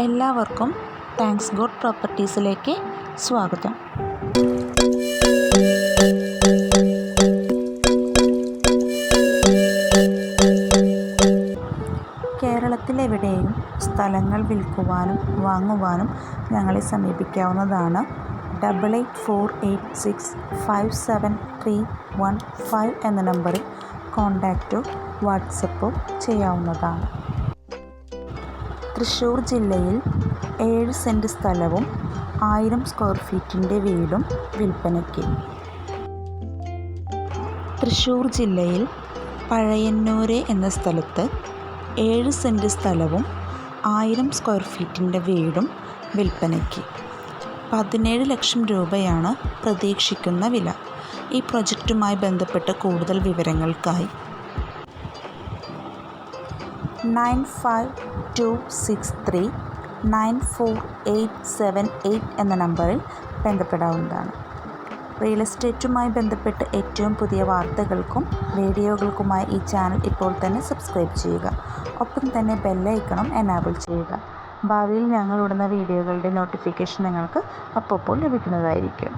എല്ലാവർക്കും thanks God പ്രോപ്പർട്ടീസിലേക്ക് സ്വാഗതം. കേരളത്തിലെവിടെയും സ്ഥലങ്ങൾ വിൽക്കുവാനും വാങ്ങുവാനും ഞങ്ങളെ സമീപിക്കാവുന്നതാണ്. 8848657315 എന്ന നമ്പറിൽ കോൺടാക്റ്റോ വാട്സപ്പോ ചെയ്യാവുന്നതാണ്. തൃശ്ശൂർ ജില്ലയിൽ 7 സെൻറ് സ്ഥലവും 1000 സ്ക്വയർ ഫീറ്റിൻ്റെ വീടും വിൽപ്പനയ്ക്ക്. തൃശ്ശൂർ ജില്ലയിൽ പഴയന്നൂര് എന്ന സ്ഥലത്ത് 7 സെൻറ് സ്ഥലവും 1000 സ്ക്വയർ ഫീറ്റിൻ്റെ വീടും വിൽപ്പനയ്ക്ക്. 17 ലക്ഷം രൂപയാണ് പ്രതീക്ഷിക്കുന്ന വില. ഈ പ്രൊജക്റ്റുമായി ബന്ധപ്പെട്ട കൂടുതൽ വിവരങ്ങൾക്കായി 9526394878 എന്ന നമ്പറിൽ ബന്ധപ്പെടാവുന്നതാണ്. റിയൽ എസ്റ്റേറ്റുമായി ബന്ധപ്പെട്ട് ഏറ്റവും പുതിയ വാർത്തകൾക്കും വീഡിയോകൾക്കുമായി ഈ ചാനൽ ഇപ്പോൾ തന്നെ സബ്സ്ക്രൈബ് ചെയ്യുക. ഒപ്പം തന്നെ ബെല്ലൈക്കണും എനാബിൾ ചെയ്യുക. ഭാവിയിൽ ഞങ്ങൾ ഇടുന്ന വീഡിയോകളുടെ നോട്ടിഫിക്കേഷൻ നിങ്ങൾക്ക് അപ്പോൾ ലഭിക്കുന്നതായിരിക്കും.